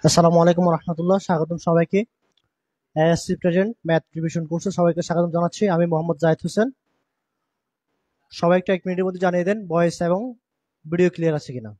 আসসালামু আলাইকুম রহমতুল্লাহ, স্বাগতম সবাইকে। এএসসি প্রেজেন্ট ম্যাথ রিভিশন কোর্সে সবাইকে স্বাগতম জানাচ্ছি। আমি মোহাম্মদ জাহিদ হোসেন। সবাই একটু 1 মিনিটের মধ্যে জানিয়ে দেন ভয়েস এবং ভিডিও ক্লিয়ার আছে কিনা।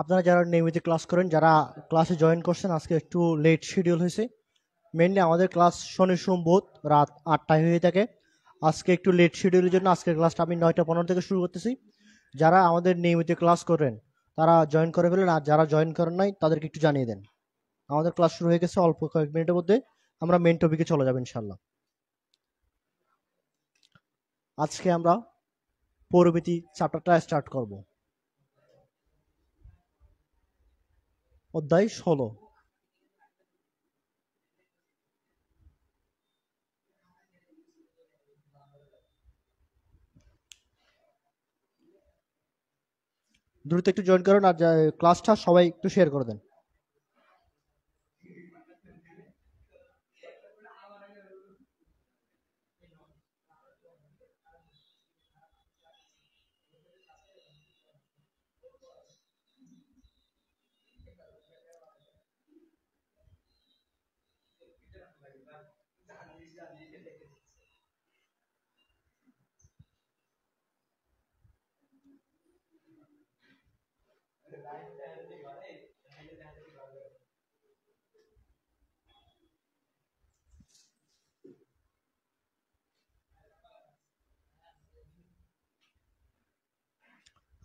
আপনারা যারা নিয়মিত ক্লাস করেন, যারা ক্লাসে জয়েন করছেন, আজকে একটু লেট শিডিউল হয়েছে। মেনলি আমাদের ক্লাস শনি সোম বুধ রাত 8টায় হয়ে থাকে। আজকে একটু লেট শিডিউলের জন্য আজকের ক্লাসটা আমি 9টা 15 থেকে শুরু করতেছি। যারা আমাদের নিয়মিত ক্লাস করেন তারা জয়েন করে ফেলেন, আর যারা জয়েন করেন নাই তাদেরকে একটু জানিয়ে দেন। আমাদের ক্লাস শুরু হয়ে গেছে, অল্প কয়েক মিনিটের মধ্যে আমরা মেন টপিকে চলে যাবো ইনশাল্লাহ। আজকে আমরা পরিমিতি চ্যাপ্টারটা স্টার্ট করব। অধ্যায় 16। দ্রুত একটু জয়েন করুন, আর ক্লাসটা সবাই একটু শেয়ার করে দেন।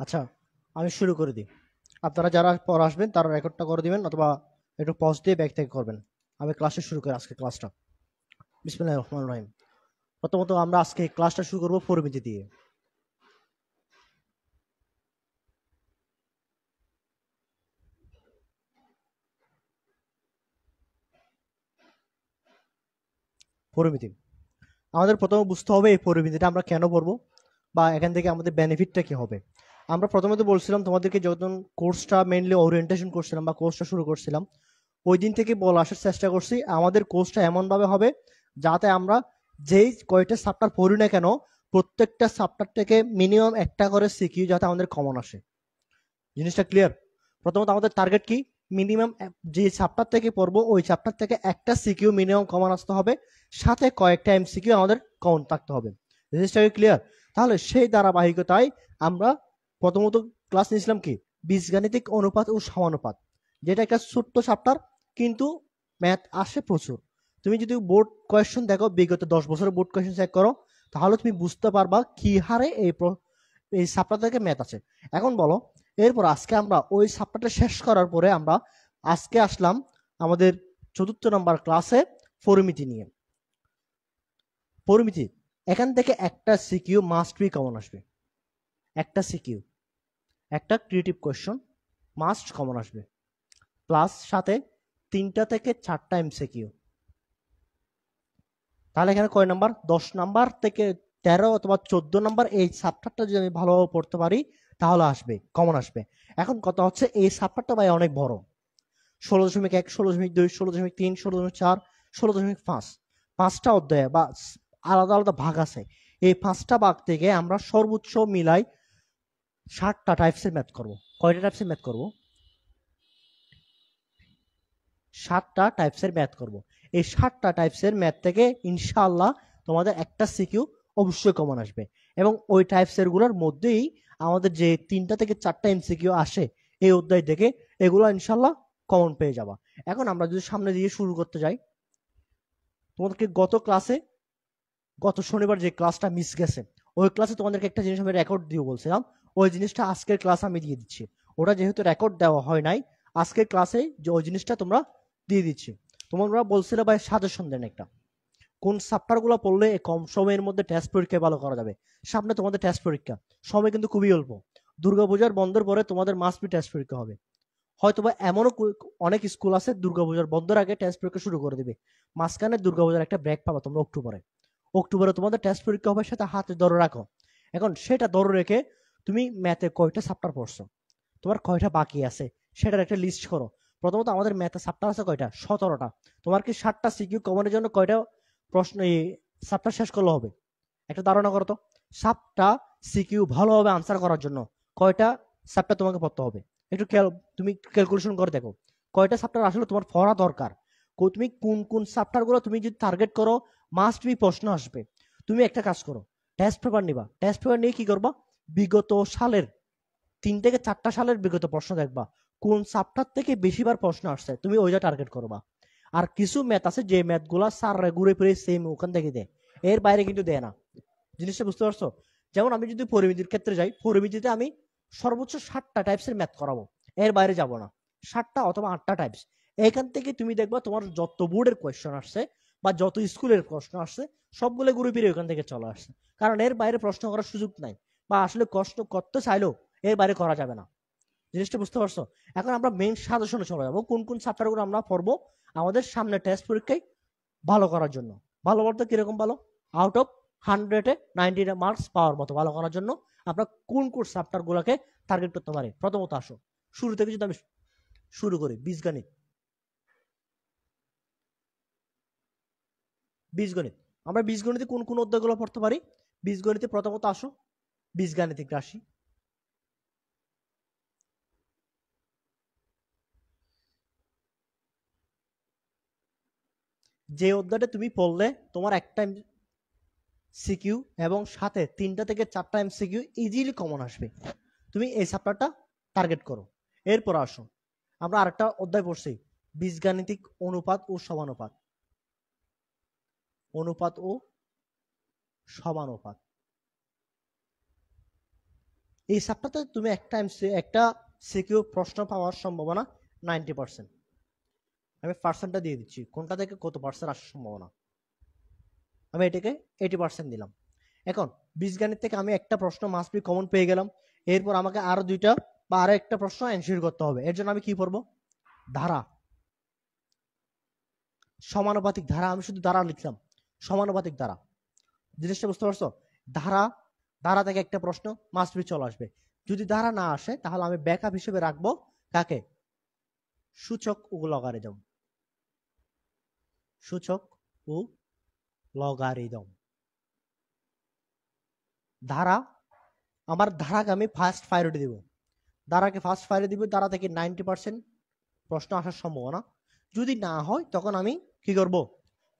আচ্ছা, আমি শুরু করে দিই। আপনারা যারা পর আসবেন তারা রেকর্ডটা করে দিবেন, অথবা একটু পজ দিয়ে ব্যাক থেকে করবেন। আমি ক্লাসে শুরু করি আজকে ক্লাসটা। বিসমিল্লাহির রহমানির রহিম। প্রথমত আমরা আজকে ক্লাসটা শুরু করব পরিমিতি দিয়ে। পরিমিতি আমাদের প্রথমে বুঝতে হবে এই পরিমিতিটা আমরা কেন পড়বো, বা এখান থেকে আমাদের বেনিফিটটা কি হবে। আমরা প্রথমত বলছিলাম তোমাদেরকে, যখন কোর্সটা মেইনলি ওরিয়েন্টেশন করছিলাম বা কোর্সটা শুরু করছিলাম, ওই দিন থেকে বলে আসার চেষ্টা করছি আমাদের কোর্সটা এমনভাবে হবে যাতে আমরা যেই কয়টা চ্যাপ্টার পড়ি না কেন, প্রত্যেকটা চ্যাপ্টার থেকে মিনিমাম একটা করে সিকিউ যাতে আমাদের কমন আসে। জিনিসটা ক্লিয়ার? প্রথমত আমাদের টার্গেট কি, মিনিমাম যে চ্যাপ্টার থেকে পড়বো ওই চ্যাপ্টার থেকে একটা সিকিউ মিনিমাম কমন আসতে হবে, সাথে কয়েকটা এমসিকিউ আমাদের কমন থাকতে হবে। জিনিসটা ক্লিয়ার? তাহলে সেই ধারাবাহিকতায় আমরা প্রথমত ক্লাস নিয়েছিলাম কি, বীজগাণিতিক অনুপাত ও সমানুপাত, যেটা একটা ছোট্ট চ্যাপ্টার, কিন্তু ম্যাথ আসে প্রচুর। তুমি যদি বোর্ড কোয়েশ্চেন দেখো, বিগত 10 বছরের বোর্ড কোয়েশ্চেন চেক করো, তাহলে তুমি বুঝতে পারবা কি হারে এই চ্যাপ্টার থেকে ম্যাথ আছে। এখন বলো, এরপর আজকে আমরা ওই চ্যাপ্টারটা শেষ করার পরে আমরা আজকে আসলাম আমাদের 4র্থ নম্বর ক্লাসে পরিমিতি নিয়ে। পরিমিতি, এখান থেকে একটা সিকিউ মাস্ট বি কমন আসবে। একটা সিকিউ, একটা ক্রিয়েটিভ কোয়েশ্চন মাস্ট কমন আসবে, প্লাস সাথে 3টা থেকে 4টা এমসিকিউ। তাহলে এখানে কয় নাম্বার, 10 নাম্বার থেকে 13 অথবা 14 নাম্বার এই চ্যাপ্টারটা যদি আমি ভালোভাবে পড়তে পারি তাহলে আসবে, কমন আসবে। এখন কথা হচ্ছে এই চ্যাপ্টারটা ভাই অনেক বড়, 16.1, 16.2, 16.3, 16.4, 16.5, 5টা অধ্যায় বা আলাদা আলাদা ভাগ আছে। এই 5টা ভাগ থেকে আমরা সর্বোচ্চ মিলাই 60টা টাইপসের ম্যাথ করব। কয়টা টাইপসের ম্যাথ করব? 7টা টাইপসের ম্যাথ করব। এই 7টা টাইপসের ম্যাথ থেকে ইনশাআল্লাহ তোমাদের একটা সিকিউ অবশ্যই কমন আসবে, এবং ওই টাইপসের গুলোর মধ্যেই আমাদের যে 3টা থেকে 4টা এমসিকিউ আসে এই অধ্যায় থেকে, এগুলো ইনশাআল্লাহ কমন পেয়ে যাবা। এখন আমরা যদি সামনে দিয়ে শুরু করতে যাই, তোমাদেরকে গত শনিবার যে ক্লাসটা মিস গেছে, ওই ক্লাসে তোমাদেরকে একটা জিনিস আমি রেকর্ড দিয়ে বলছিলাম, ওই জিনিসটা আজকের ক্লাস আমি দিয়ে দিচ্ছি। ওটা যেহেতু রেকর্ড দেওয়া হয় নাই, আজকের ক্লাসে যে ওই জিনিসটা তোমরা দিয়ে দিচ্ছি। তোমরা বলছিলে ভাই সাজেশন দেন একটা, কোন চ্যাপ্টারগুলো পড়লে কম সময়ের মধ্যে টেস্ট পরীক্ষায় ভালো করা যাবে। সামনে তোমাদের টেস্ট পরীক্ষা, সময় কিন্তু খুবই অল্প। দুর্গাপূজার বন্ধের পরে তোমাদের মাস্ট বি টেস্ট পরীক্ষা হবে। হয়তোবা এমনও অনেক স্কুল আছে দুর্গাপূজার বন্ধের আগে টেস্ট পরীক্ষা শুরু করে দিবে। মাঝখানে দুর্গাপূজার একটা ব্রেক পাবা তোমরা অক্টোবরে তোমাদের টেস্ট পরীক্ষা হবে, সেটা হাতে ধরে রাখো। এখন সেটা ধরে রেখে তুমি ম্যাথে কয়টা চ্যাপ্টার পড়ছো, তোমার কয়টা বাকি আছে সেটার একটা লিস্ট করো। প্রথমত আমাদের ম্যাথে চ্যাপ্টার আছে কয়টা, 17টা। তোমার কি 7টা সিকিউ কমনের জন্য কয়টা প্রশ্ন চ্যাপ্টার শেষ করলে হবে? একটা ধারণা করো তো, 7টা সিকিউ ভালোভাবে আনসার করার জন্য কয়টা চ্যাপ্টার তোমাকে পড়তে হবে? একটু তুমি ক্যালকুলেশন করে দেখো কয়টা চ্যাপ্টার আসলে তোমার পড়া দরকার। তুমি কোন কোন চ্যাপ্টার গুলো তুমি যদি টার্গেট করো মাস্ট বি প্রশ্ন আসবে। তুমি একটা কাজ করো, টেস্ট পেপার নিবা, টেস্ট পেপার নিয়ে কি করবা, বিগত সালের 3 থেকে 4টা সালের বিগত প্রশ্ন দেখবা কোন চ্যাপ্টার থেকে বেশিবার প্রশ্ন আসছে, তুমি ওইটা টার্গেট করবা। আর কিছু ম্যাথ আছে যে ম্যাথ গুলা স্যাররা ঘুরে ফিরে সেম ওখান থেকে দেয়, এর বাইরে কিন্তু দেয় না। জিনিসটা বুঝতে পারছো? যেমন আমি যদি পরিমিতির ক্ষেত্রে যাই, পরিমিতিতে আমি সর্বোচ্চ 7টা টাইপসের ম্যাথ করাবো, এর বাইরে যাব না। 7টা অথবা 8টা টাইপস, এখান থেকে তুমি দেখবা তোমার যত বোর্ডের কোয়েশ্চন আসছে বা যত স্কুলের প্রশ্ন আসছে সবগুলো ঘুরে ফিরে ওখান থেকে চলে আসছে। কারণ এর বাইরে প্রশ্ন করার সুযোগ নাই, বা আসলে কষ্ট করতে চাইলেও এর বাইরে করা যাবে না। জিনিসটা বুঝতে পারছো? এখন আমরা মেইন সাজেশনে চলে যাবো, কোন কোন চ্যাপ্টারগুলো আমরা পড়বো আমাদের সামনে টেস্ট পরীক্ষায় ভালো করার জন্য। ভালো বলতে কিরকম ভালো, আউট অফ 100-এ 90 মার্কস পাওয়ার মতো ভালো করার জন্য আমরা কোন কোন চ্যাপ্টার গুলাকে টার্গেট করতে পারি। প্রথমত আসো, শুরু থেকে যদি আমি শুরু করি, বীজগণিত। বীজগণিত, আমরা বীজগণিতে কোন কোন অধ্যায়গুলো পড়তে পারি? বীজগণিতে প্রথমত আসো বীজগাণিতিক রাশি। যে অধ্যায়টা তুমি পড়লে তোমার একটা সিকিউ এবং সাথে 3টা থেকে 4টা এমসিকিউ ইজিলি কমন আসবে, তুমি এই চ্যাপ্টারটা টার্গেট করো। এরপর আসো, আমরা আরেকটা অধ্যায় পড়ছি, বীজগাণিতিক অনুপাত ও সমানুপাত। অনুপাত ও সমানুপাত, এই চ্যাপ্টারতে তুমি একটা সিকিউ প্রশ্ন পাওয়ার সম্ভাবনা 90%। আমি পার্সেন্টটা দিয়ে দিচ্ছি কোনটা থেকে কত পার্সেন্ট আসার সম্ভাবনা। আমি এটাকে 80% দিলাম। এখন বীজগণিত থেকে আমি একটা প্রশ্ন মাস্ট বি কমন পেয়ে গেলাম, এরপর আমাকে আরো 2টা বা আরো একটা প্রশ্ন এনশিওর করতে হবে। এর জন্য আমি কি পড়বো, ধারা, সমানুপাতিক ধারা। আমি শুধু ধারা লিখলাম, সমানুপাতিক ধারা। জিনিসটা বুঝতে পারছো? ধারা, ধারা থেকে একটা প্রশ্ন মাস্ট বি চলে আসবে। যদি ধারা না আসে তাহলে আমি ব্যাকআপ হিসেবে রাখবো কাকে, সূচক ও লগারিদম। সূচক ও লগারিদম। ধারা, আমার ধারাকে আমি ফার্স্ট প্রায়োরিটি দিব, ধারাকে ফার্স্ট প্রায়োরিটি দিব। ধারা থেকে 90% প্রশ্ন আসার সম্ভাবনা। যদি না হয় তখন আমি কি করব,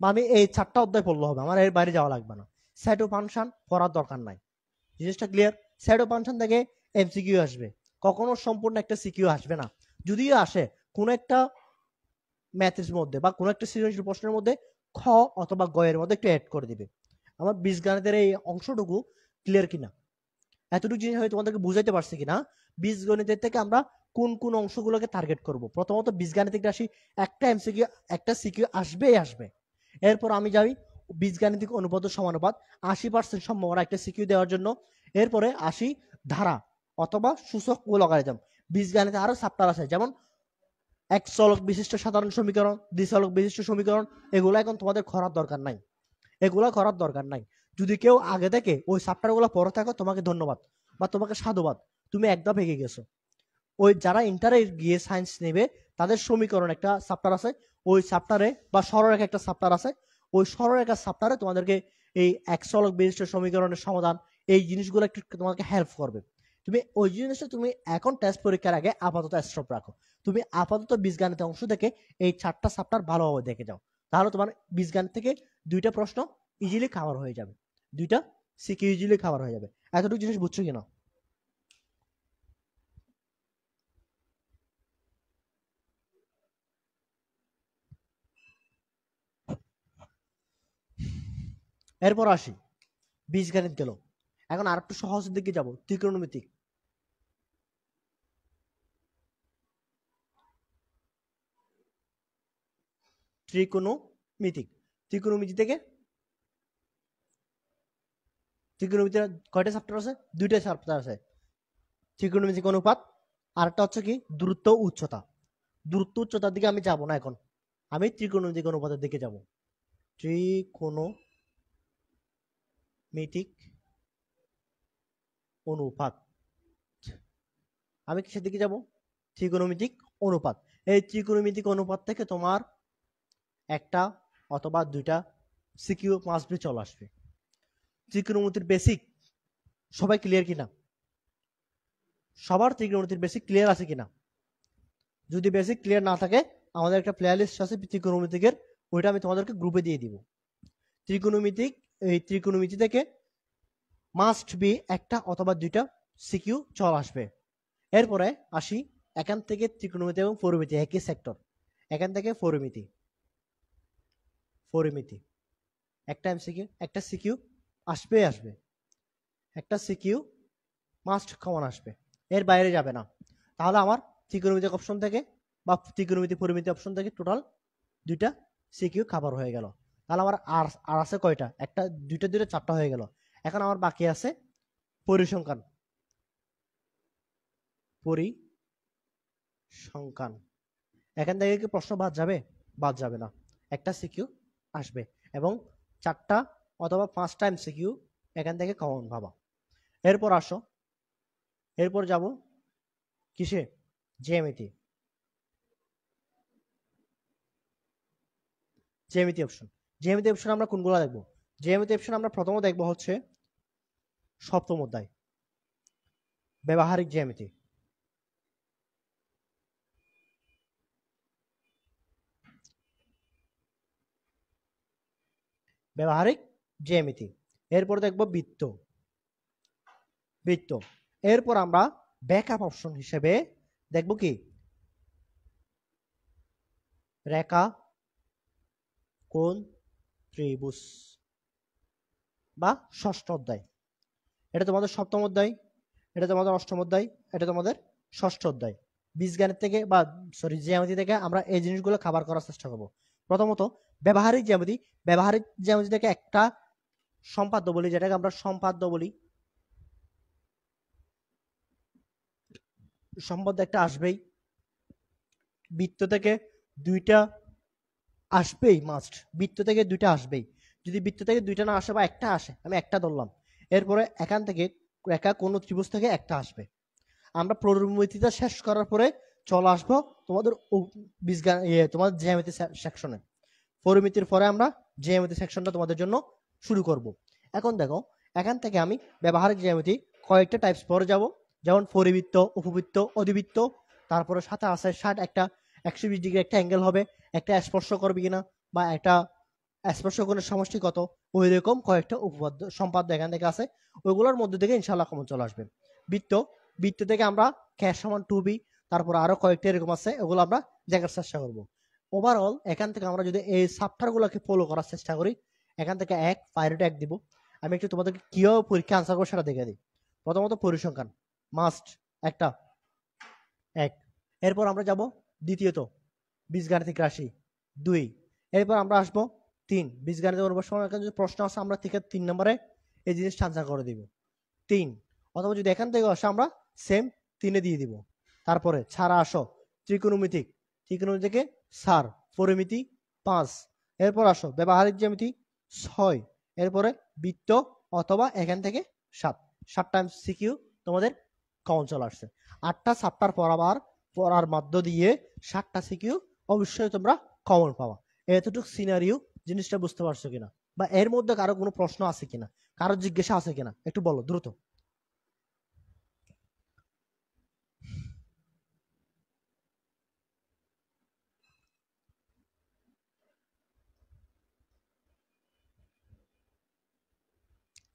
বা আমি এই 4টা অধ্যায় পড়লে হবে, আমার এর বাইরে যাওয়া লাগবে না। সেট ও ফাংশন পড়ার দরকার নাই। জিনিসটা ক্লিয়ার? সেট ও ফাংশন থেকে এমসিকিউ আসবে, কখনো সম্পূর্ণ একটা সিকিউ আসবে না। যদিও আসে কোন একটা ম্যাথের মধ্যে বা কোন একটা সৃজনশীল প্রশ্নের মধ্যে খ অথবা গ এর মধ্যে একটু অ্যাড করে দিবে। আমার বীজগণিতের এই অংশটুকু ক্লিয়ার কিনা, এতটুকু জিনিস হয়তো তোমাদেরকে বুঝাইতে পারছি কিনা। বীজগণিতের থেকে আমরা কোন কোন অংশগুলোকে টার্গেট করব। প্রথমত বীজগাণিতিক রাশি, একটা এমসিকিউ একটা সিকিউ আসবেই আসবে। এরপর আমি যাই বীজগাণিতিক অনুপাত ও সমানুপাত, 80% সম্ভাবনা একটা সিকিউ দেওয়ার জন্য। এরপরে আসি ধারা অথবা সূচক ও লগারিদম। বীজগাণিতে আরো চ্যাপ্টার আছে, যেমন এক চলক বিশিষ্ট সাধারণ সমীকরণ, দ্বিচলক বিশিষ্ট সমীকরণ। এগুলো এখন তোমাদের করার দরকার নাই, এগুলো করার দরকার নাই। যদি কেউ আগে থেকে ওই চ্যাপ্টারগুলো পড়ে থাকো তোমাকে ধন্যবাদ বা তোমাকে সাধুবাদ, তুমি একদম এগিয়ে গেছো। ওই যারা ইন্টারে গিয়ে সায়েন্স নেবে তাদের সমীকরণ একটা চ্যাপ্টার আছে, ওই চ্যাপ্টারে বা সরলরেখা একটা চ্যাপ্টার আছে, ওই সরলরেখা চ্যাপ্টারে তোমাদেরকে এই এক চলক বিশিষ্ট সমীকরণের সমাধান, এই জিনিসগুলো একটু তোমাকে হেল্প করবে। তুমি ওই জিনিসটা তুমি এখন টেস্ট পরীক্ষার আগে আপাতত স্টপ রাখো। তুমি আপাতত বীজগণিতের অংশ থেকে এই 4টা চ্যাপ্টার ভালোভাবে দেখে যাও, তাহলে তোমার বীজগণিত থেকে 2টা প্রশ্ন ইজিলি কভার হয়ে যাবে, 2টা সিকিউ ইজিলি কভার হয়ে যাবে। এতটুকু জিনিস বুঝছো কিনা? এরপর আসি, বীজগণিত গেল, এখন আর একটু সহজের দিকে যাব, ত্রিকোণমিতিক। ত্রিকোণমিতিক, ত্রিকোণমিতি থেকে ত্রিকোণমিতির কয়টা চ্যাপ্টার আছে? 2টা চ্যাপ্টার আছে। ত্রিকোণমিতিক অনুপাত। আরেকটা হচ্ছে কি দূরত্ব উচ্চতা। দূরত্ব উচ্চতার দিকে আমি যাব না এখন, আমি ত্রিকোণমিতিক অনুপাতের দিকে যাব। ত্রিকোণমিতিক অনুপাত, আমি কিসের দিকে যাব? ত্রিকোণমিতিক অনুপাত। এই ত্রিকোণমিতিক অনুপাত থেকে তোমার একটা অথবা দুইটা সিকিউ মাস্ট বি চলে আসবে। ত্রিকোণমিতির বেসিক সবাই ক্লিয়ার কিনা? সবার ত্রিকোণমিতির বেসিক ক্লিয়ার আছে কিনা? যদি বেসিক ক্লিয়ার না থাকে আমাদের একটা প্লে লিস্ট আছে ত্রিকোণমিতিকের, ওইটা আমি তোমাদেরকে গ্রুপে দিয়ে দিব। ত্রিকোণমিতিক, এই ত্রিকোণমিতি থেকে মাস্ট বি একটা অথবা দুইটা সিকিউ চল আসবে। এরপরে আসি এখান থেকে ত্রিকোণমিতি এবং পরিমিতি একই সেক্টর। এখান থেকে পরিমিতি, পরিমিতি একটা এমসিকিউ, একটা সিকিউ আসবে, একটা সিকিউ মাস্ট কমন আসবে, এর বাইরে যাবে না। তাহলে আমার ত্রিকোণমিতিক অপশন থেকে বা ত্রিকোণমিতি পরিমিতি অপশন থেকে টোটাল দুইটা সিকিউ কভার হয়ে গেল। তাহলে আমার আর আছে কয়টা? একটা, দুইটা, চারটা হয়ে গেল। এখন আমার বাকি আছে পরিসংখ্যান। পরিসংখ্যান, এখান থেকে কি প্রশ্ন বাদ যাবে? বাদ যাবে না, একটা সিকিউ আসবে এবং চারটা অথবা পাঁচটা এমসিকিউ এখান থেকে কমন পাবা। এরপর আসো, এরপর যাব কিসে? জ্যামিতি। জ্যামিতি অপশন, জ্যামিতি অপশন আমরা কোনগুলো দেখবো? জ্যামিতি অপশন আমরা প্রথমে দেখবো হচ্ছে সপ্তম অধ্যায় ব্যবহারিক জ্যামিতি। ব্যবহারিক জ্যামিতি। এরপর দেখবো বৃত্ত, বৃত্ত। এরপর আমরা ব্যাকআপ অপশন হিসেবে দেখবো কি? রেখা, কোণ, ত্রিভুজ বা ষষ্ঠ অধ্যায়। এটা তোমাদের সপ্তম অধ্যায়, এটা তোমাদের অষ্টম অধ্যায়, এটা তোমাদের ষষ্ঠ অধ্যায়। বীজগণিত থেকে বা জ্যামিতি থেকে আমরা এই জিনিসগুলো কভার করার চেষ্টা করব। প্রথমত ব্যবহারিক জ্যামিতি। ব্যবহারিক জ্যামিতি থেকে একটা সম্পাদ্য বলি, যেটাকে আমরা সম্পাদ্য বলি, সম্পাদ্য একটা আসবেই। বৃত্ত থেকে দুইটা আসবেই, মাস্ট বৃত্ত থেকে দুইটা আসবেই। যদি বৃত্ত থেকে দুইটা না আসে বা একটা আসে, আমি একটা ধরলাম। এরপরে এখান থেকে রেখা, কোণ, ত্রিভুজ থেকে একটা আসবে। আমরা পরিমিতিটা শেষ করার পরে চলে আসবো তোমাদের বীজগান তোমাদের জ্যামিতি সেকশনে। পরিমিতির পরে আমরা জ্যামিতি সেকশনটা তোমাদের জন্য শুরু করব। এখন দেখো, এখান থেকে আমি ব্যবহারিক জ্যামিতি কয়েকটা টাইপস পরে যাব, যেমন পরিবৃত্ত, উপবৃত্ত, অধিবৃত্ত। তারপরে সাথে আছে 60 একটা 120 ডিগ্রি একটা অ্যাঙ্গেল হবে, একটা স্পর্শ করবে কিনা বা একটা স্পর্শ কোণের সমষ্টি কত, ওই রকম কয়েকটা উপপাদ্য সম্পাদ্য এখান থেকে আছে। ওইগুলোর মধ্যে থেকে ইনশাআল্লাহ কমন চলে আসবে। বৃত্ত, বৃত্ত থেকে আমরা ক্যাশ সমান 2b, তারপর আরো কয়েকটা এরকম আছে, ওগুলো আমরা দেখার চেষ্টা করব। ওভারঅল এখান থেকে আমরা যদি এই চ্যাপ্টারগুলোকে ফলো করার চেষ্টা করি, এখান থেকে এক পাইরেট এক দিব। আমি একটু তোমাদেরকে কিভাবে পরীক্ষা আনসার করবো সেটা দেখে দিই। প্রথমত পরিসংখ্যান মাস্ট একটা, এক। এরপর আমরা যাব দ্বিতীয়ত বীজগাণিতিক রাশি, 2। এরপর আমরা আসবো 3, বীজগাণিতিক অনুপাত। যদি প্রশ্ন আসে আমরা থেকে 3 নম্বরে এই জিনিসটা আনসার করে দিব, 3। অথবা যদি এখান থেকে আসে আমরা সেম 3-এ দিয়ে দিব। তারপরে ছাড়া আসো ত্রিকোণমিতিক, ত্রিকোণমিতিকে সার, পরিমিতি 5। এরপর আসো ব্যবহারিক জ্যামিতি 6। এরপরে বৃত্ত অথবা এখান থেকে 7, 7 টাইমস সিকিউ তোমাদের কমন চলে আসছে। 8টা চ্যাপ্টার পড়ার মধ্য দিয়ে 7টা সিকিউ অবশ্যই তোমরা কমন পাওয়া। এতটুকু সিনারিও জিনিসটা বুঝতে পারছো কিনা, বা এর মধ্যে কারো কোনো প্রশ্ন আছে কিনা, কারো জিজ্ঞাসা আছে কিনা, একটু বলো দ্রুত।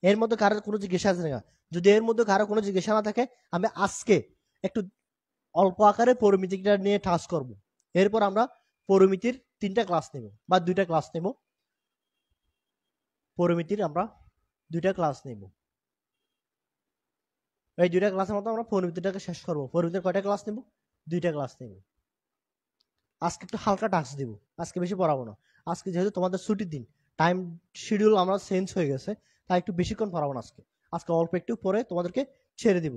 এর মধ্যে কারো কোনো জিজ্ঞাসা আছে না? যদি এর মধ্যে কারো কোনো জিজ্ঞাসা না থাকে, আমি আজকে একটু অল্প আকারে পরিমিতিটা নিয়ে টাচ করব। এরপর আমরা পরিমিতির 3টা ক্লাস নেব বা 2টা ক্লাস নেব। পরিমিতির আমরা 2টা ক্লাস নেব। এই 2টা ক্লাসের মতো আমরা পরিমিতিটাকে শেষ করব। পরিমিতির কয়টা ক্লাস নেব? 2টা ক্লাস নেব। আজকে একটু হালকা টাচ দিব, আজকে বেশি পড়াবো না। আজকে যেহেতু তোমাদের ছুটির দিন, টাইম শিডিউল আমরা চেঞ্জ হয়ে গেছে, তাই একটু বেশিক্ষণ পড়াবো না আজকে। আজকে অল্প একটু পরে তোমাদেরকে ছেড়ে দিব।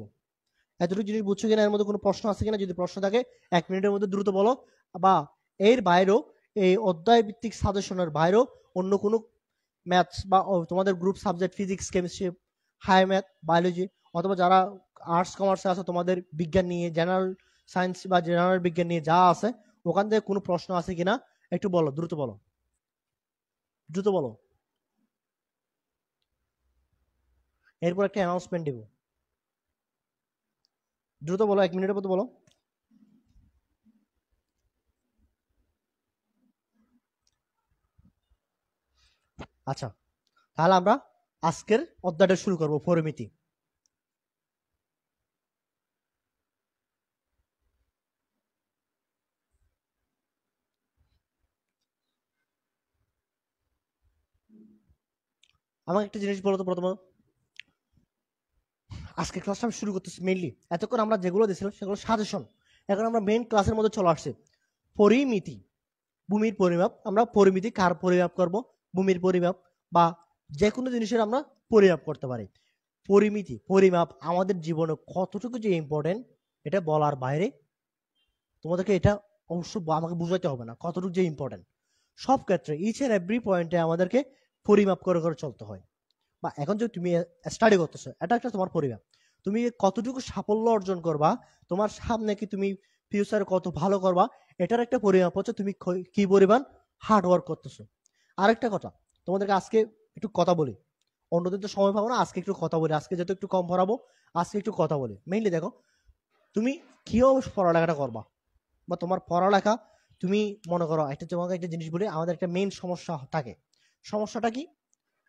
এতটুকু জিনিস বুঝছো কিনা, এর মধ্যে কোনো প্রশ্ন আছে কিনা? যদি প্রশ্ন থাকে 1 মিনিটের মধ্যে দ্রুত বলো। বা এর বাইরেও, এই অধ্যায় ভিত্তিক সাজেশনের বাইরেও অন্য কোনো ম্যাথস বা তোমাদের group subject physics, chemistry, high math, biology, অথবা যারা আর্টস কমার্সে আছে তোমাদের বিজ্ঞান নিয়ে, জেনারেল সায়েন্স বা জেনারেল বিজ্ঞান নিয়ে যা আছে, ওখান থেকে কোনো প্রশ্ন আছে কিনা একটু বলো, দ্রুত বলো, দ্রুত বলো। এরপর একটা অ্যানাউন্সমেন্ট দিব, দ্রুত বলো, 1 মিনিটের মধ্যে বলো। আচ্ছা, তাহলে আমরা আজকের অধ্যায়টা শুরু করবো, পরিমিতি। আমাকে একটা জিনিস বলো তো প্রথমে, আজকে ক্লাসটা আমি শুরু করতেছি মেইনলি, এতক্ষণ আমরা যেগুলো দিয়েছিলাম সেগুলো সাজেশন, এখন আমরা মেইন ক্লাসের মধ্যে চলে আসছি। পরিমিতি, ভূমির পরিমাপ। আমরা পরিমিতি কার পরিমাপ করব? ভূমির পরিমাপ বা যে কোনো জিনিসের আমরা পরিমাপ করতে পারি। পরিমিতি, পরিমাপ আমাদের জীবনে কতটুকু যে ইম্পর্টেন্ট, এটা বলার বাইরে। তোমাদেরকে এটা অবশ্য আমাকে বুঝাইতে হবে না কতটুকু যে ইম্পর্টেন্ট। সব ক্ষেত্রে ইচ এন্ড এভরি পয়েন্টে আমাদেরকে পরিমাপ করে করে চলতে হয়। বা এখন যে তুমি স্টাডি করতেছো, এটা একটা তোমার পরিমাপ। তুমি কতটুকু সাফল্য অর্জন করবা, তোমার সামনে কি তুমি ফিউচারে কত ভালো করবা, এটার একটা পরিমাপ হচ্ছে তুমি কি পরিমাণ হার্ড ওয়ার্ক করতেছো। আরেকটা কথা, তোমাদেরকে আজকে একটু কথা বলি, অন্যদিন তো সময় পাবো না, আজকে একটু কথা বলি, আজকে যেহেতু একটু কম পড়াবো, আজকে একটু কথা বলি। মেইনলি দেখো, তুমি কিভাবে পড়ালেখাটা করবা, বা তোমার পড়ালেখা, তুমি মনে করো একটা, তোমাকে একটা জিনিস বলি, আমাদের একটা মেইন সমস্যা থাকে। সমস্যাটা কি?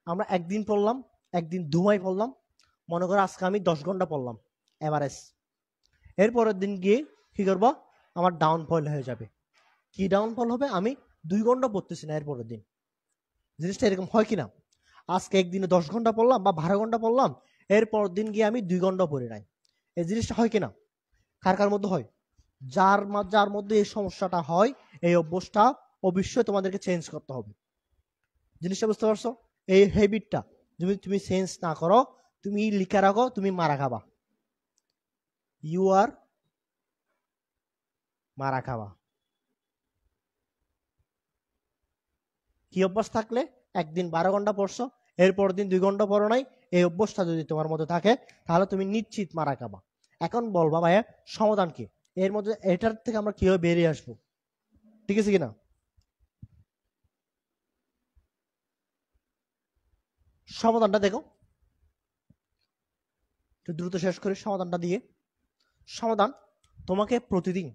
আমরা একদিন পড়লাম, একদিন দুমাই পড়লাম, মনে করো আজকে আমি 10 ঘন্টা পড়লাম এভারেজ, এরপরের দিন গিয়ে কি করবো, আমার ডাউনফল হয়ে যাবে। কি ডাউনফল হবে? আমি 2 ঘন্টা পড়তেছি না এরপরের দিন। জিনিসটা এরকম হয় কিনা? আজকে একদিনে 10 ঘন্টা পড়লাম বা 12 ঘন্টা পড়লাম, এরপর দিন গিয়ে আমি 2 ঘন্টা পড়ি নাই। এই জিনিসটা হয় কিনা? কার কার মধ্যে হয়? যার যার মধ্যে এই সমস্যাটা হয়, এই অভ্যাসটা অবশ্যই তোমাদেরকে চেঞ্জ করতে হবে। জিনিসটা বুঝতে পারছো? এই হ্যাবিটটা যদি তুমি চেঞ্জ না করো, তুমি লিখে রাখো, তুমি মারা খাবা। ইউ আর মারা খাবা। কি অভ্যাস থাকলে? একদিন 12 ঘন্টা পড়ছো, এরপর দিন 2 ঘন্টা পড়ো নাই, এই অভ্যাসটা যদি তোমার মধ্যে থাকে, তাহলে তুমি নিশ্চিত মারা খাবা। এখন বলবা ভাইয়া সমাধান কি? এর মধ্যে এটার থেকে আমরা কিভাবে বেরিয়ে আসবো? ঠিক আছে কিনা? সমাধানটা দেখো, একটু দ্রুত শেষ করি সমাধানটা দিয়ে। সমাধান, তোমাকে প্রতিদিন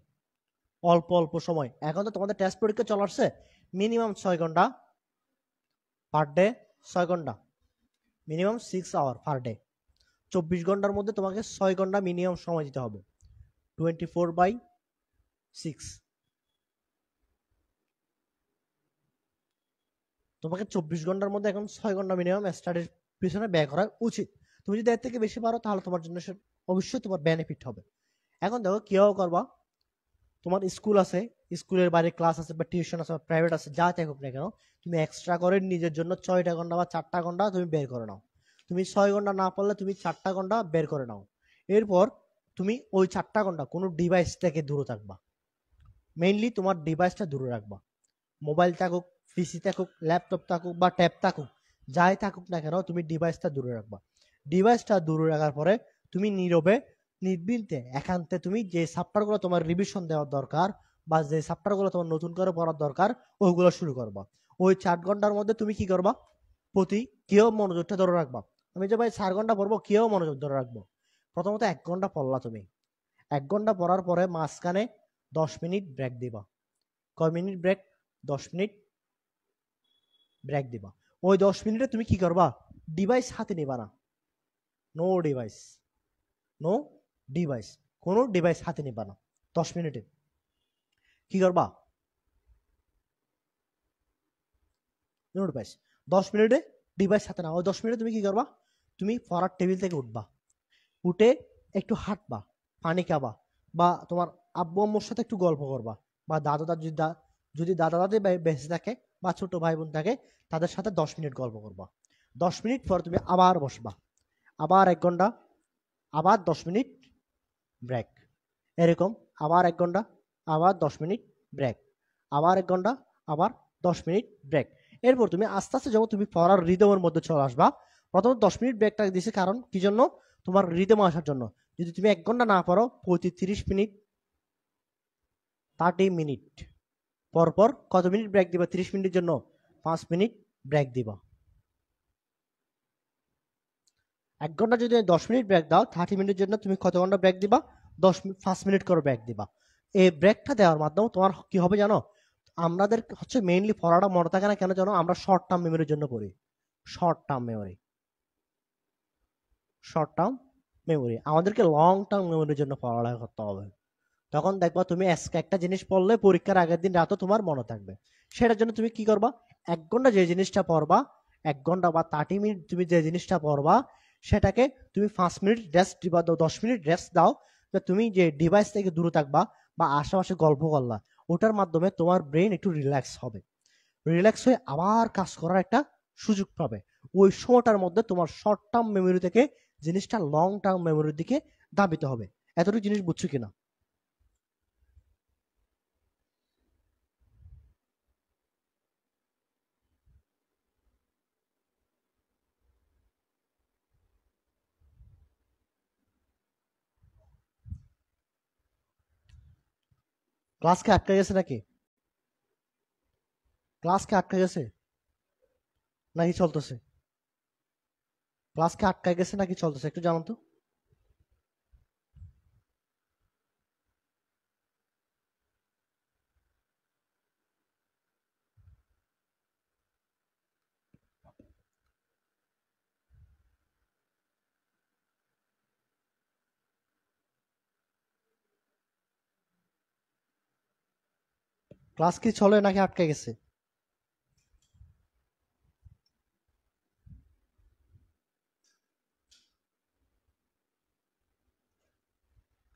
অল্প অল্প সময়, এখন তো তোমাদের টেস্ট পরীক্ষা চলে আসছে, মিনিমাম 6 ঘন্টা পার ডে, 6 ঘন্টা, মিনিমাম 6 আওয়ার পার ডে, 24 ঘন্টার মধ্যে তোমাকে 6 ঘন্টা মিনিমাম সময় দিতে হবে। 24/6, তোমাকে 24 ঘন্টার মধ্যে এখন 6 ঘন্টা মিনিমাম স্টাডির পিছনে ব্যয় করা উচিত। তুমি যদি এর থেকে বেশি পারো, তাহলে তোমার জন্য অবশ্যই তোমার বেনিফিট হবে। এখন দেখো কিভাবে করবা। তোমার স্কুল আছে, স্কুলের বাইরে ক্লাস আছে বা টিউশন আছে বা প্রাইভেট আছে, যা থাকুক না কেন, তুমি এক্সট্রা করে নিজের জন্য 6টা ঘন্টা বা 4টা ঘন্টা তুমি বের করে নাও। তুমি 6 ঘন্টা না পারলে তুমি 4টা ঘন্টা বের করে নাও। এরপর তুমি ওই 4টা ঘন্টা কোনো ডিভাইস থেকে দূরে থাকবা। মেইনলি তোমার ডিভাইসটা দূরে রাখবা। মোবাইল থাকুক, পিসি থাকুক, ল্যাপটপ থাকুক বা ট্যাব থাকুক, যাই থাকুক না কেন, তুমি ডিভাইসটা দূরে রাখবা। ডিভাইসটা দূরে রাখার পরে তুমি নীরবে, নির্বিঘ্নে, একান্তে তুমি যে চ্যাপ্টারগুলো তোমার রিভিশন দেওয়ার দরকার বা যে চ্যাপ্টারগুলো তোমার নতুন করে পড়ার দরকার, ওইগুলো শুরু করবা। ওই 4 ঘন্টার মধ্যে তুমি কি করবা? প্রতি কেউ মনোযোগটা ধরে রাখবা। আমি যে ভাই 4 ঘন্টা পড়বো, কেউ মনোযোগ ধরে রাখবো। প্রথমত 1 ঘন্টা পড়লা তুমি, 1 ঘন্টা পড়ার পরে মাঝখানে 10 মিনিট ব্রেক দিবা। কয় মিনিট ব্রেক? 10 মিনিট ব্রেক দিবা। ওই 10 মিনিটে তুমি কি করবা? ডিভাইস হাতে নিবা না। নো ডিভাইস, নো ডিভাইস, কোনো ডিভাইস হাতে নিবা না 10 মিনিটে। কি করবা? No device. 10 মিনিটে ডিভাইস হাতে না, ওই 10 মিনিটে তুমি কি করবা? তুমি পড়ার টেবিল থেকে উঠবা, উঠে একটু হাঁটবা, পানি খাবা, বা তোমার আব্বু আম্মুর সাথে একটু গল্প করবা, বা দাদা দাদি যদি দাদা দাদি বেঁচে থাকে বা ছোট ভাই বোন থাকে, তাদের সাথে 10 মিনিট গল্প করবা। 10 মিনিট পর তুমি আবার বসবা, আবার 1 ঘন্টা, আবার 10 মিনিট, ব্রেক, এরকম আবার 1 ঘন্টা, আবার 10 মিনিট ব্রেক, আবার 1 ঘন্টা, আবার 10 মিনিট ব্রেক। এরপর তুমি আস্তে আস্তে যখন তুমি পড়ার রিদমের মধ্যে চলে আসবা, প্রথমে 10 মিনিট ব্রেকটা দিছে কারণ কি জন্য? তোমার রিদমে আসার জন্য। যদি তুমি 1 ঘন্টা না পড়ো, 35 মিনিট 30 মিনিট পর পর কত মিনিট ব্রেক দিবা? 30 মিনিটের জন্য 5 মিনিট ব্রেক দিবা। 1 ঘন্টা যদি 10 মিনিট ব্রেক দাও, 30 মিনিটের জন্য তুমি কত ঘন্টা ব্রেক দিবা? 5 মিনিট করে ব্রেক দিবা। এই ব্রেকটা দেওয়ার মাধ্যমে তোমার কি হবে জানো? আমাদের হচ্ছে মেইনলি পড়াটা মনে থাকে না কেন জানো? আমরা শর্ট টার্ম মেমোরির জন্য পড়ি। Short term memory, short term memory. আমাদেরকে লং টার্ম মেমোরির জন্য পড়ালেখা করতে হবে। তখন দেখবা তুমি আজকে একটা জিনিস পড়লে পরীক্ষার আগের দিন রাতও তোমার মনে থাকবে। সেটার জন্য তুমি কি করবা? 1 ঘন্টা যে জিনিসটা পড়বা, 1 ঘন্টা বা 30 মিনিট তুমি যে জিনিসটা পড়বা, সেটাকে তুমি 5 মিনিট রেস্ট দিবা, 10 মিনিট রেস্ট দাও। তো তুমি যে ডিভাইস থেকে দূরে থাকবা বা আশেপাশে গল্প করলা, ওটার মাধ্যমে তোমার ব্রেন একটু রিল্যাক্স হবে। রিল্যাক্স হয়ে আবার কাজ করার একটা সুযোগ পাবে। ওই সময়টার মধ্যে তোমার শর্ট টার্ম মেমোরি থেকে জিনিসটা লং টার্ম মেমোরির দিকে ধাবিত হবে। এতটুকু জিনিস বুঝছো কিনা? ক্লাস কি আটকে গেছে নাকি? ক্লাস কি আটকে গেছে নাকি চলতেছে? ক্লাস কি আটকে গেছে নাকি চলতেছে একটু জানান তো। ক্লাস কি চলে নাকি আটকে গেছে?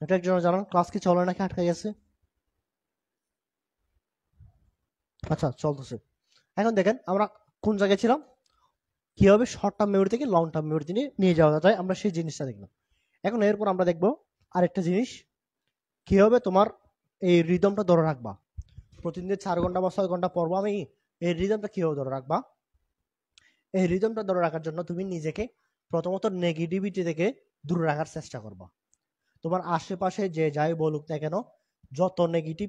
এটা একজন জানান, ক্লাস কি চলে নাকি আটকে গেছে? আচ্ছা, চলতেছে। এখন দেখেন আমরা কোন জায়গায় ছিলাম, কিভাবে শর্ট টার্ম মেমোরি থেকে লং টার্ম মেমোরি নিয়ে যাওয়া যায়, আমরা সেই জিনিসটা দেখলাম। এখন এরপর আমরা দেখবো আরেকটা জিনিস, কিভাবে তোমার এই রিদমটা ধরে রাখবা। প্রতিদিন 4 ঘন্টা বা 6 ঘন্টা পড়বো আমি, এই রিদমটা কিভাবে ধরে রাখবা? এই রিদমটা ধরে রাখার জন্য তুমি নিজেকে প্রথমত নেগেটিভিটি থেকে দূরে রাখার চেষ্টা করবা। তোমার আশেপাশে যে যাই বলুক না কেন, যত নেগেটিভ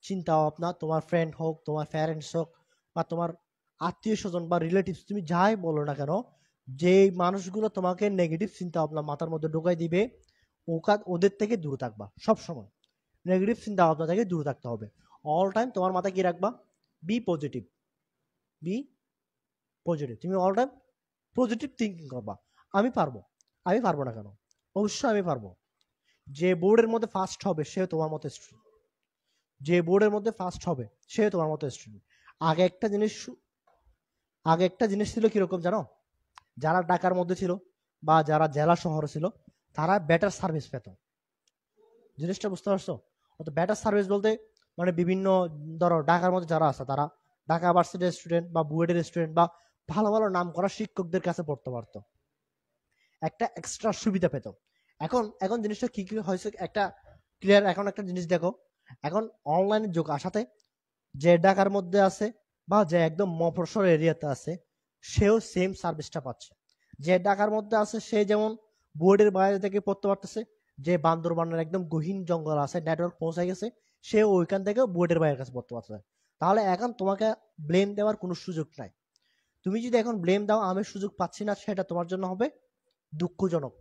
চিন্তা ভাবনা, তোমার ফ্রেন্ড হোক, তোমার প্যারেন্টস হোক, বা তোমার আত্মীয় স্বজন বা রিলেটিভস, তুমি যাই বলো না কেন, যে মানুষগুলো তোমাকে নেগেটিভ চিন্তা ভাবনা মাথার মধ্যে ঢোকাই দিবে, ওদের থেকে দূরে থাকবা। সব সময় নেগেটিভ চিন্তা ভাবনা থেকে দূরে থাকতে হবে। অল টাইম তোমার মাথায় কি রাখবা? Be positive, be positive. তুমি অল টাইম পজিটিভ থিঙ্কিং করবা। আমি পারবো, আমি পারবো না কেন? অবশ্যই আমি পারবো। যে বোর্ডের মধ্যে ফার্স্ট হবে সে তোমার মতো স্টুডেন্ট, যে বোর্ডের মধ্যে ফার্স্ট হবে সে তোমার মতো স্টুডেন্ট। আগে একটা জিনিস আগে একটা জিনিস ছিল কিরকম জানো? যারা ঢাকার মধ্যে ছিল বা যারা জেলা শহরে ছিল, তারা বেটার সার্ভিস পেত। জিনিসটা বুঝতে পারছো? অত বেটার সার্ভিস বলতে মানে বিভিন্ন, ধরো ঢাকার মধ্যে যারা আছে তারা ঢাকা ভার্সিটির স্টুডেন্ট বা বুয়েটের স্টুডেন্ট বা ভালো ভালো নাম করা শিক্ষকদের কাছে পড়তে পারতো, একটা এক্সট্রা সুবিধা পেত। এখন এখন জিনিসটা কি কি হয়েছে একটা ক্লিয়ার। এখন একটা জিনিস দেখো, এখন অনলাইনের যুগ আসাতে যে ঢাকার মধ্যে আছে বা যে একদম মফস্বল এরিয়াতে আছে, সেও সেম সার্ভিসটা পাচ্ছে। যে ঢাকার মধ্যে আছে সে যেমন বোর্ডের বাইরে থেকে পড়তে পারতেছে, যে বান্দরবানের একদম গহীন জঙ্গল আছে, নেটওয়ার্ক পৌঁছে গেছে, সে ওইখান থেকে বোর্ডের বাইরের কাছে পড়তে পারতেছে। তাহলে এখন তোমাকে ব্লেম দেওয়ার কোনো সুযোগ নাই। তুমি যদি এখন ব্লেম দাও আমি সুযোগ পাচ্ছি না, সেটা তোমার জন্য হবে দুঃখজনক।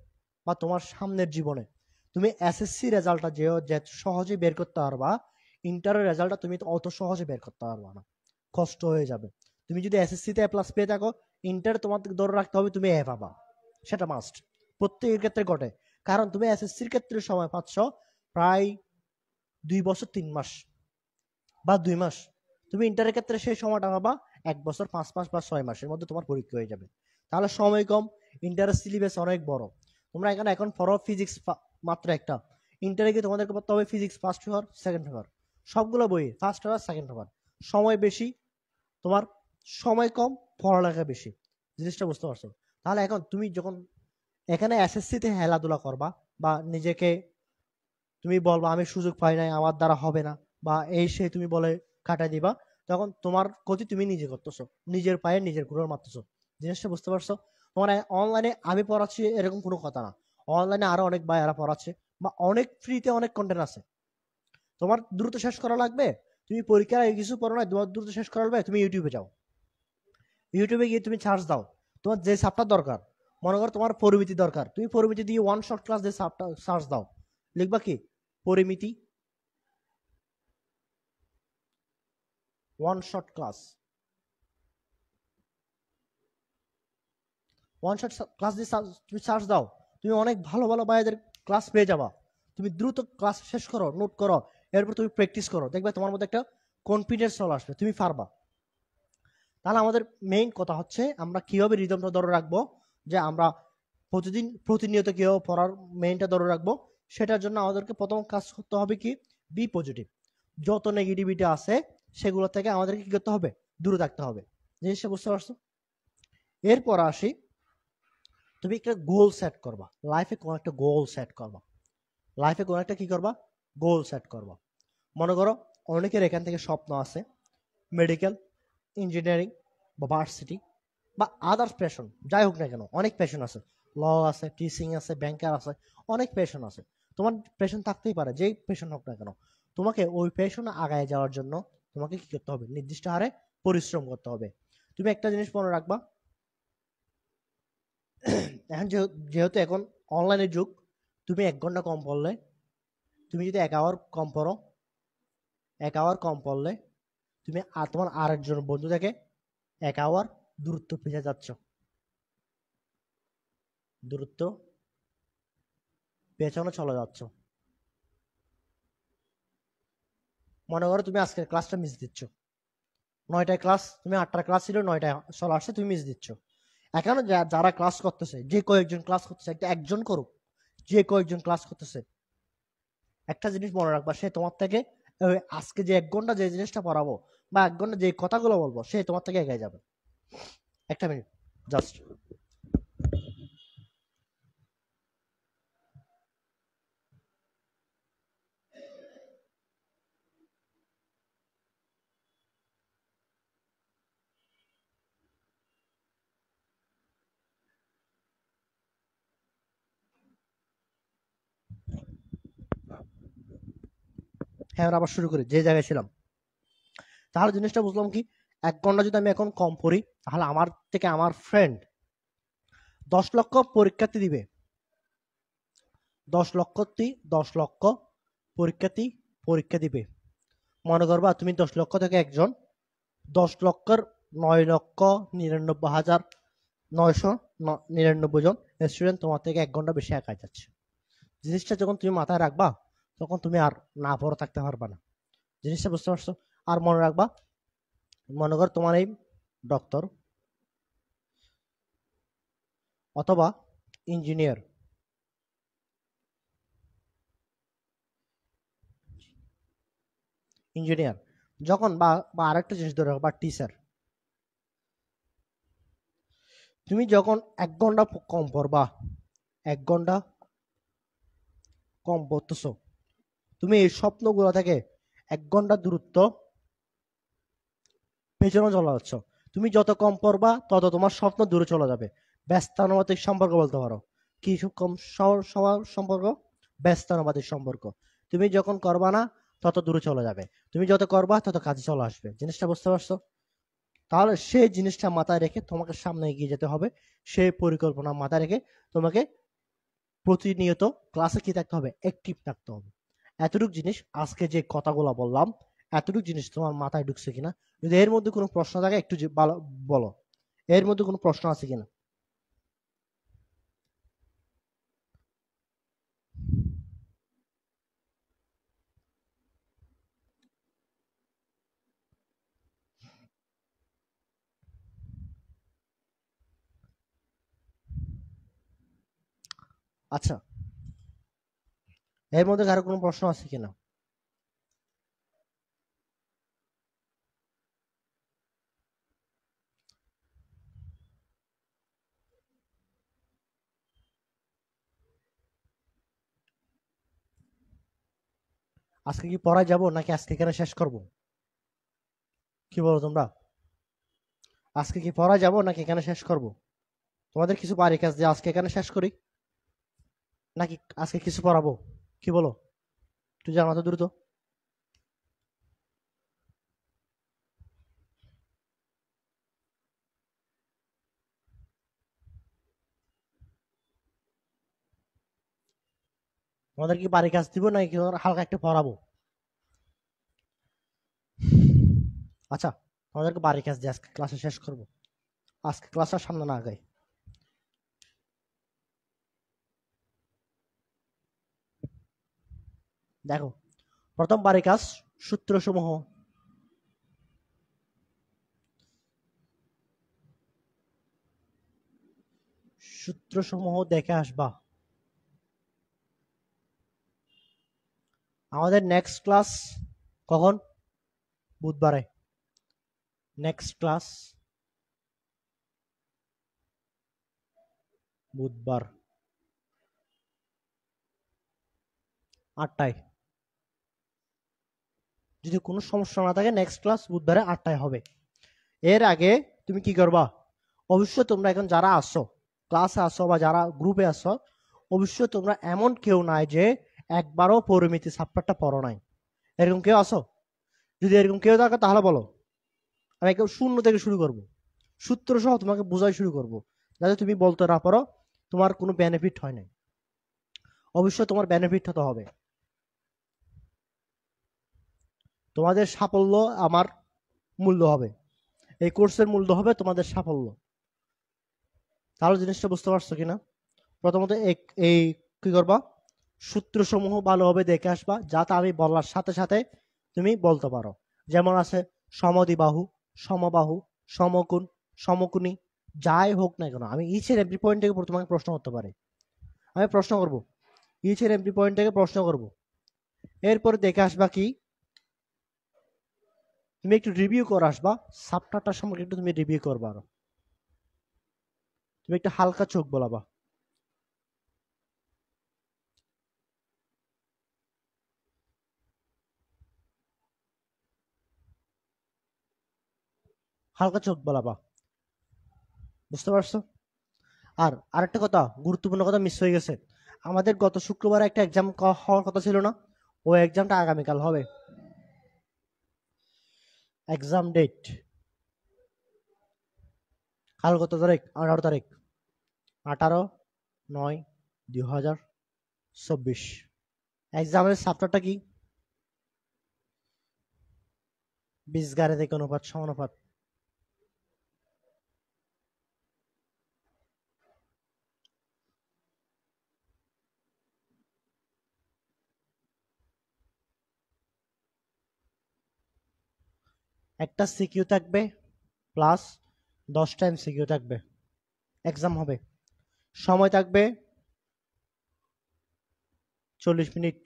বা তোমার সামনের জীবনে তুমি এসএসসি রেজাল্টটা যে সহজে বের করতে পারবা, ইন্টারের রেজাল্টটা তুমি অত সহজে বের করতে পারবা না, কষ্ট হয়ে যাবে। তুমি যদি এসএসসি তে প্লাস পেয়ে থাকো, ইন্টার তোমাকে ধরে রাখতে হবে তুমি এ পাবা, সেটা মাস্ট। প্রত্যেকের ক্ষেত্রে ঘটে, কারণ তুমি এসএসসির ক্ষেত্রে সময় পাচ্ছ প্রায় 2 বছর 3 মাস বা 2 মাস। তুমি ইন্টারের ক্ষেত্রে সেই সময়টা পাবা 1 বছর 5 মাস বা 6 মাসের মধ্যে তোমার পরীক্ষা হয়ে যাবে। তাহলে সময় কম, ইন্টারের সিলেবাস অনেক বড়। তোমরা এখানে এখন পড়ো ফিজিক্স মাত্র একটা, ইন্টারে গিয়ে তোমাদেরকে পড়তে হবে physics first paper second paper, সবগুলো বই ফার্স্ট পেপার সেকেন্ড পেপার। সময় বেশি, তোমার সময় কম, পড়ালেখা বেশি। জিনিসটা বুঝতে পারছো? তাহলে এখন তুমি যখন এখানে এসএসসি তে খেলাধুলা করবা বা নিজেকে তুমি বলবা আমি সুযোগ পাই নাই, আমার দ্বারা হবে না, বা এই সেই তুমি বলে কাটাই দিবা, তখন তোমার ক্ষতি তুমি নিজে করতেছো, নিজের পায়ে নিজের কুড়াল মারতেছো। জিনিসটা বুঝতে পারছো? তোমার অনলাইনে আমি পড়াচ্ছি এরকম কোনো কথা না, অনলাইনে আরো অনেক ভাইয়ারা পড়াচ্ছে, বা অনেক ফ্রিতে অনেক কন্টেন্ট আছে। তোমার দ্রুত শেষ করা লাগবে, তুমি পরীক্ষার আগে কিছু পড়ো না, তোমার দ্রুত শেষ করা লাগবে, তুমি ইউটিউবে যাও, ইউটিউবে গিয়ে তুমি সার্চ দাও তোমার যে সাবটা দরকার। মনে করো তোমার পরিমিতি দরকার, তুমি পরিমিতি দিয়ে ওয়ান শর্ট ক্লাস দিয়ে সাবটা সার্চ দাও, লিখবা কি পরিমিতি one short class, one short class দিয়ে তুমি সার্চ দাও, তুমি অনেক ভালো ভালো ভাইয়াদের ক্লাস পেয়ে যাবা। তুমি দ্রুত ক্লাস শেষ করো, নোট করো, এরপর তুমি প্র্যাকটিস করো, দেখবে তোমার মধ্যে একটা কনফিডেন্স চলে আসবে, তুমি পারবা। তাহলে আমাদের মেইন কথা হচ্ছে আমরা কিভাবে রিদমটা ধরে রাখবো, যে আমরা প্রতিদিন প্রতিনিয়ত কিভাবে পড়ার মেইনটা ধরে রাখবো। সেটার জন্য আমাদেরকে প্রথম কাজ করতে হবে কি, বি পজিটিভ। যত নেগেটিভিটি আছে সেগুলো থেকে আমাদেরকে কি করতে হবে, দূরে থাকতে হবে। জিনিসটা বুঝতে পারছো? এরপর আসি, তুমি একটা গোল সেট করবা, লাইফে কোনো একটা গোল সেট করবা, লাইফে কোনো একটা কি করবা, গোল সেট করবা। মনে করো অনেকের এখান থেকে স্বপ্ন আছে মেডিকেল, ইঞ্জিনিয়ারিং বা ভার্সিটি বা আদার্স প্যাশন, যাই হোক না কেন, অনেক প্যাশন আছে, ল আছে, টিচিং আছে, ব্যাংকার আছে, অনেক প্যাশন আছে। তোমার প্যাশন থাকতেই পারে, যেই প্যাশন হোক না কেন, তোমাকে ওই প্যাশনে আগায় যাওয়ার জন্য তোমাকে কি করতে হবে, নির্দিষ্ট হারে পরিশ্রম করতে হবে। তুমি একটা জিনিস মনে রাখবা, এখন যেহেতু এখন অনলাইনের যুগ, তুমি 1 ঘন্টা কম পড়লে, তুমি যদি 1 আওয়ার কম পড়ো, 1 আওয়ার কম পড়লে তুমি আর তোমার আরেকজন বন্ধু থেকে 1 আওয়ার দূরত্ব পিছিয়ে যাচ্ছ, দূরত্ব পেছনে চলে যাচ্ছ। মনে করো তুমি আজকের ক্লাসটা মিস দিচ্ছ, 9টায় ক্লাস, তুমি 8টার ক্লাস ছিল, 9টায় চলে আসছে, তুমি মিস দিচ্ছ। এখন যারা ক্লাস করতেছে, যে কয়েকজন ক্লাস করতেছে, একটা একজন করুক, যে কয়েকজন ক্লাস করতেছে, একটা জিনিস মনে রাখবা, সে তোমার থেকে আজকে যে 1 ঘন্টা যে জিনিসটা পড়াবো বা 1 ঘন্টা যে কথাগুলো বলবো, সে তোমার থেকে এগিয়ে যাবে। একটা মিনিট জাস্ট। হ্যাঁ, আবার শুরু করি যে জায়গায় ছিলাম। তাহলে জিনিসটা বুঝলাম কি, 1 ঘন্টা যদি আমি এখন কম পড়ি, তাহলে আমার থেকে আমার ফ্রেন্ড 10 লক্ষ পরীক্ষার্থী দিবে, 10 লক্ষ পরীক্ষার্থী পরীক্ষা দিবে। মনে করবা তুমি 10 লক্ষ থেকে একজন, 10 লক্ষের 9,99,999 জন স্টুডেন্ট তোমার থেকে 1 ঘন্টা বেশি একাই যাচ্ছে। জিনিসটা যখন তুমি মাথায় রাখবা, তখন তুমি আর না পড়ে থাকতে পারবা না। জিনিসটা বুঝতে পারছো? আর মনে রাখবা, মনে কর তোমার এই ডক্টর অথবা ইঞ্জিনিয়ার, ইঞ্জিনিয়ার যখন বা আরেকটা জিনিস ধরে রাখো, বা টিচার, তুমি যখন 1 ঘন্টা কম পড়বা, 1 ঘন্টা কম পড়তেছো, তুমি এই স্বপ্নগুলো থেকে 1 ঘন্টা দূরত্ব পেছনে চলে যাচ্ছ। তুমি যত কম পড়বা তত তোমার স্বপ্ন দূরে চলে যাবে। ব্যস্তানুপাতিক সম্পর্ক বলতে পারো। কি কম সম্পর্ক? ব্যস্তানুপাতিক সম্পর্ক। তুমি যখন করবা না, তত দূরে চলে যাবে। তুমি যত করবা তত কাছে চলে আসবে। জিনিসটা বুঝতে পারছো? তাহলে সেই জিনিসটা মাথায় রেখে তোমাকে সামনে এগিয়ে যেতে হবে। সেই পরিকল্পনা মাথায় রেখে তোমাকে প্রতিনিয়ত ক্লাসে কি থাকতে হবে, অ্যাক্টিভ থাকতে হবে। এতটুকু জিনিস আজকে যে কথাগুলো বললাম, এতটুকু জিনিস তোমার মাথায় ঢুকছে কিনা? যদি এর মধ্যে কোনো প্রশ্ন থাকে একটু বলো, এর মধ্যে কোনো প্রশ্ন আছে কিনা? আচ্ছা, এর মধ্যে কারো কোনো প্রশ্ন আছে কিনা? আজকে কি পড়ায় যাব নাকি আজকে এখানে শেষ করব? কি বলো তোমরা? আজকে কি পড়ায় যাব নাকি এখানে শেষ করব? তোমাদের কিছু বাড়ি কাজ দিয়ে আজকে এখানে শেষ করি নাকি আজকে কিছু পড়াবো? কি বলো? তুই জানা তো দ্রুত। তোমাদের কি বাড়ি কাজ দিব নাকি হালকা একটু পড়াবো? আচ্ছা, তোমাদেরকে বাড়ি কাজ দিয়ে আজকে ক্লাসে শেষ করব। আজকে ক্লাসের সামনে না আগাই। দেখো, প্রথম বাড়ি কাজ, সূত্রসমূহ। সূত্রসমূহ দেখে আসবা। আমাদের নেক্সট ক্লাস কখন? বুধবারে। নেক্সট ক্লাস বুধবার 8টায়। যদি কোনো সমস্যা না থাকে নেক্সট ক্লাস বুধবারে 8টায় হবে। এর আগে তুমি কি করবা? অবশ্যই তোমরা এখন যারা আসো, ক্লাসে আসো বা যারা গ্রুপে আসো, অবশ্যই তোমরা এমন কেউ নাই যে একবারও পরিমিতি চ্যাপ্টারটা পড়ো নাই। এরকম কেউ আসো? যদি এরকম কেউ থাকে তাহলে বলো। আমি একদম শূন্য থেকে শুরু করব, সূত্র সহ তোমাকে বোঝাই শুরু করব, যাতে তুমি বলতে না পারো তোমার কোনো বেনিফিট হয় নাই। অবশ্যই তোমার বেনিফিট হতে হবে। তোমাদের সাফল্য আমার মূল্য হবে, এই কোর্সের মূল্য হবে তোমাদের সাফল্য। তাহলে জিনিসটা বুঝতে পারছো কিনা? প্রথমত এই কি করবা? সূত্রসমূহ ভালোভাবে দেখে আসবা, যাতে আমি বলার সাথে সাথে তুমি বলতে পারো। যেমন আছে সমদ্বিবাহু, সমবাহু, সমকোণ, সমকোণী, যাই হোক না কেন, আমি ইচ এর এভরি পয়েন্ট থেকে তোমাকে প্রশ্ন করতে পারি। আমি প্রশ্ন করব, ইচ এর এভরি পয়েন্ট থেকে প্রশ্ন করব। এরপরে দেখে আসবা কি, তুমি একটু রিভিউ করে আসবা, চ্যাপ্টারটার সম্পর্কে একটু তুমি রিভিউ করবা। আরো তুমি একটু হালকা চোখ বলাবা। হালকা চোখ বলাবা। বুঝতে পারছো? আর আরেকটা কথা, গুরুত্বপূর্ণ কথা মিস হয়ে গেছে। আমাদের গত শুক্রবারে একটা এক্সাম হওয়ার কথা ছিল না? ওই এক্সামটা আগামীকাল হবে। এক্সাম ডেট কাল কত তারিখ? 18 তারিখ। 18/9/2024। এক্সামের চ্যাপ্টারটা কি? বীজগাণিতিক অনুপাত সমানুপাত। একটা সিকিউ থাকবে প্লাস 10টা এমসিকিউ থাকবে। এক্সাম হবে, সময় থাকবে 40 মিনিট।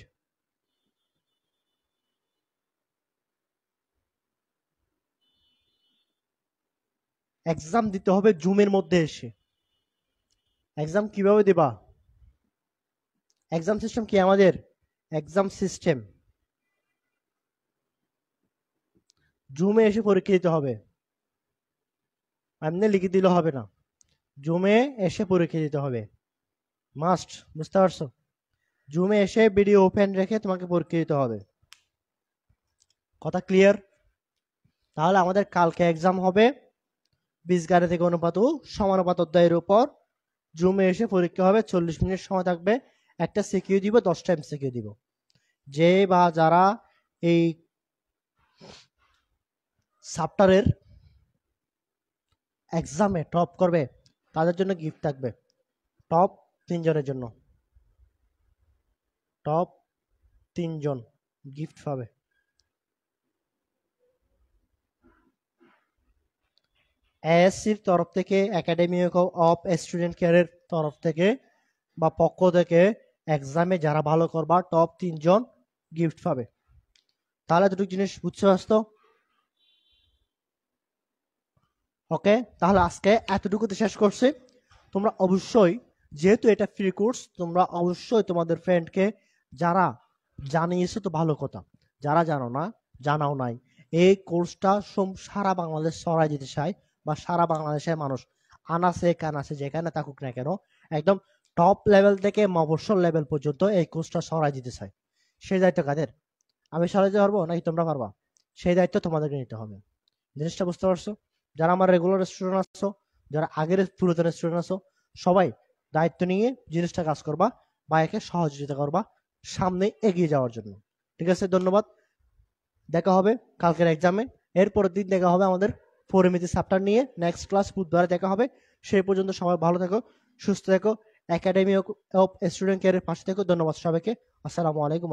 এক্সাম দিতে হবে জুমের মধ্যে এসে। এক্সাম কিভাবে দিবা? এক্সাম সিস্টেম কি আমাদের? এক্সাম সিস্টেম জুমে এসে পরীক্ষা দিতে হবে, এমনি লিখে দিলে হবে না। জুমে এসে পরীক্ষা দিতে হবে, মাস্ট। বুঝতে পারছো? জুমে এসে ভিডিও ওপেন রেখে তোমাকে পরীক্ষা দিতে হবে। কথা ক্লিয়ার? তাহলে আমাদের কালকে এক্সাম হবে বীজগাণিতিক অনুপাত ও সমানুপাত অধ্যায়ের উপর। জুমে এসে পরীক্ষা হবে, 40 মিনিট সময় থাকবে। একটা সিকিউ দিব, 10টা এমসিকিউ দিব। যে বা যারা এই চ্যাপ্টারের এক্সামে টপ করবে তাদের জন্য গিফট থাকবে। টপ 3 জনের জন্য, টপ 3 জন গিফট পাবে। এএসসির তরফ থেকে, একাডেমি অফ স্টুডেন্ট কেয়ারের তরফ থেকে বা পক্ষ থেকে এক্সামে যারা ভালো করবা টপ 3 জন গিফট পাবে। তাহলে দুটো জিনিস বুঝতে পারছো? ওকে, তাহলে আজকে এতটুকুতে শেষ করছি। তোমরা অবশ্যই, যেহেতু এটা ফ্রি কোর্স, তোমরা অবশ্যই তোমাদের ফ্রেন্ডকে যারা জানিয়েছো তো ভালো কথা, যারা জানো না, জানাও নাই, এই কোর্সটা সারা বাংলাদেশ ছড়াই দিতে চায়, বা সারা বাংলাদেশের মানুষ আনাসে কানাসে যেখানে থাকুক না কেন, একদম টপ লেভেল থেকে মফস্বল লেভেল পর্যন্ত এই কোর্সটা ছড়াই দিতে চায়। সেই দায়িত্ব কাদের? আমি ছড়াই দিতে পারবো নাকি তোমরা পারবা? সেই দায়িত্ব তোমাদেরকে নিতে হবে। জিনিসটা বুঝতে পারছো? যারা আমার রেগুলার স্টুডেন্ট আছো, যারা আগের পুরাতন স্টুডেন্ট আছো, সবাই দায়িত্ব নিয়ে জিনিসটা কাজ করবা, বা একে সহযোগিতা করবা সামনে এগিয়ে যাওয়ার জন্য। ঠিক আছে, ধন্যবাদ। দেখা হবে কালকের এক্সামে। এর পরের দিন দেখা হবে আমাদের পরিমিতি চ্যাপ্টার নিয়ে। নেক্সট ক্লাস বুধবারে দেখা হবে। সেই পর্যন্ত সবাই ভালো থেকো, সুস্থ থেকো, একাডেমি অফ স্টুডেন্ট কেয়ারের পাশে থেকো। ধন্যবাদ সবাইকে। আসসালামু আলাইকুম।